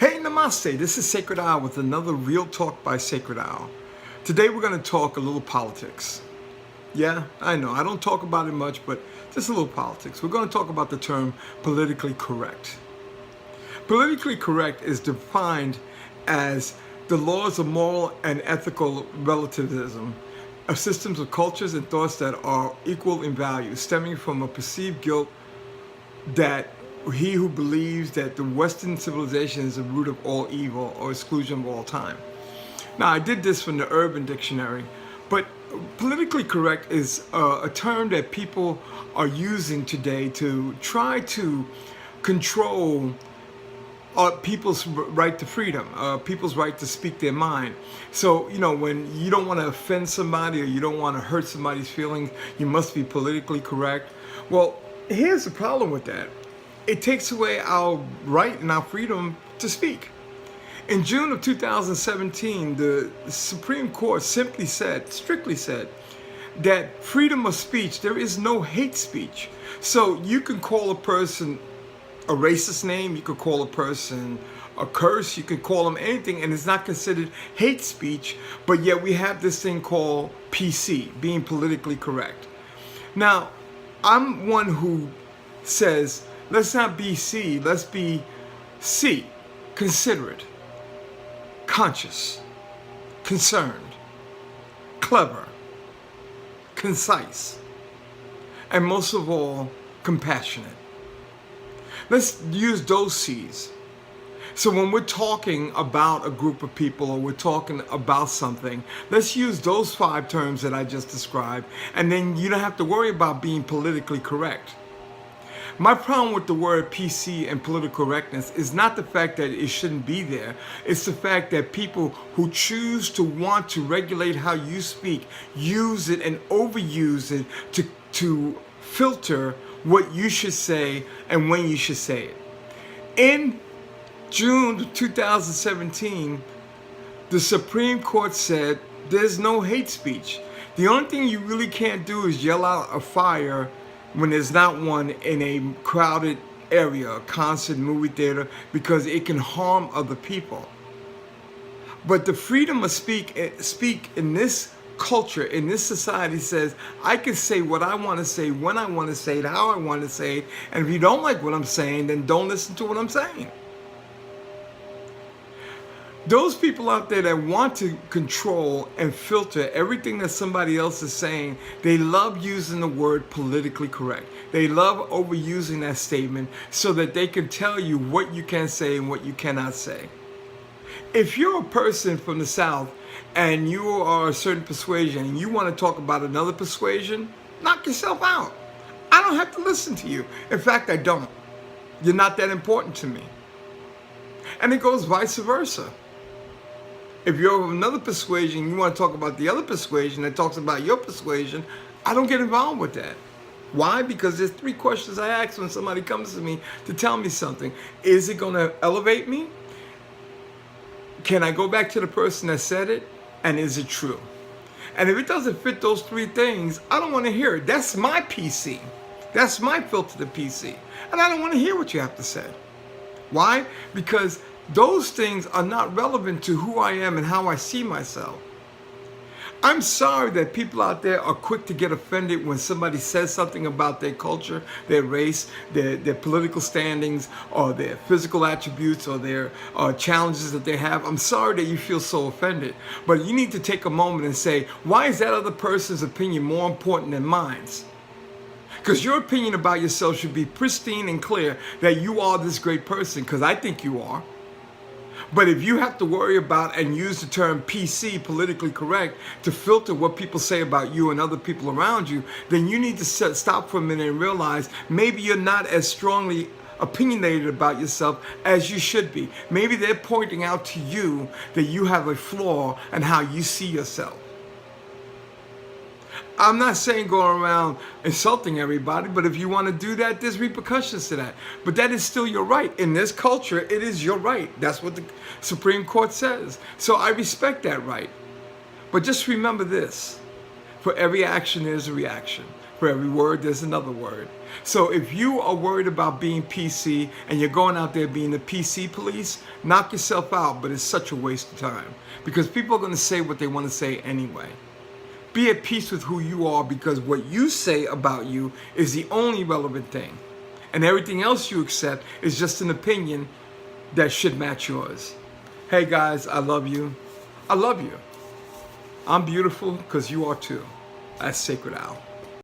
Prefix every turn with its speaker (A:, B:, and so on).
A: Hey, namaste. This is Sacredowl with another Real Talk by Sacredowl. Today we're going to talk a little politics. Yeah, I know. I don't talk about it much, but just a little politics. We're going to talk about the term politically correct. Politically correct is defined as the laws of moral and ethical relativism of systems of cultures and thoughts that are equal in value, stemming from a perceived guilt that he who believes that the Western civilization is the root of all evil or exclusion of all time. Now, I did this from the Urban Dictionary, but politically correct is a term that people are using today to try to control people's right to freedom, people's right to speak their mind. So, when you don't want to offend somebody or you don't want to hurt somebody's feelings, you must be politically correct. Well, here's the problem with that. It takes away our right and our freedom to speak. In June of 2017, the Supreme Court strictly said, that freedom of speech, there is no hate speech. So you can call a person a racist name, you could call a person a curse, you could call them anything, and it's not considered hate speech, but yet we have this thing called PC, being politically correct. Now, I'm one who says, let's not be C, let's be C. Considerate, conscious, concerned, clever, concise, and most of all, compassionate. Let's use those C's. So when we're talking about a group of people or we're talking about something, let's use those 5 terms that I just described, and then you don't have to worry about being politically correct. My problem with the word PC and political correctness is not the fact that it shouldn't be there. It's the fact that people who choose to want to regulate how you speak use it and overuse it to filter what you should say and when you should say it. In June 2017, the Supreme Court said there's no hate speech. The only thing you really can't do is yell out a fire when there's not one in a crowded area, a concert, movie theater, because it can harm other people. But the freedom of speak in this culture, in this society, says I can say what I want to say, when I want to say it, how I want to say it, and if you don't like what I'm saying, then don't listen to what I'm saying. Those people out there that want to control and filter everything that somebody else is saying, they love using the word politically correct. They love overusing that statement so that they can tell you what you can say and what you cannot say. If you're a person from the South and you are a certain persuasion and you want to talk about another persuasion, knock yourself out. I don't have to listen to you. In fact, I don't. You're not that important to me. And it goes vice versa. If you're of another persuasion, you want to talk about the other persuasion that talks about your persuasion, I don't get involved with that. Why? Because there's 3 questions I ask when somebody comes to me to tell me something. Is it going to elevate me? Can I go back to the person that said it? And is it true? And if it doesn't fit those 3 things, I don't want to hear it. That's my PC. That's my filter to PC. And I don't want to hear what you have to say. Why? Because those things are not relevant to who I am and how I see myself. I'm sorry that people out there are quick to get offended when somebody says something about their culture, their race, their political standings, or their physical attributes, or their challenges that they have. I'm sorry that you feel so offended. But you need to take a moment and say, why is that other person's opinion more important than mine? Because your opinion about yourself should be pristine and clear that you are this great person, because I think you are. But if you have to worry about and use the term PC, politically correct, to filter what people say about you and other people around you, then you need to stop for a minute and realize maybe you're not as strongly opinionated about yourself as you should be. Maybe they're pointing out to you that you have a flaw in how you see yourself. I'm not saying go around insulting everybody, but if you want to do that, there's repercussions to that. But that is still your right. In this culture, it is your right. That's what the Supreme Court says. So I respect that right. But just remember this. For every action, there's a reaction. For every word, there's another word. So if you are worried about being PC and you're going out there being the PC police, knock yourself out, but it's such a waste of time. Because people are going to say what they want to say anyway. Be at peace with who you are, because what you say about you is the only relevant thing. And everything else you accept is just an opinion that should match yours. Hey guys, I love you. I love you. I'm beautiful because you are too. That's Sacredowl.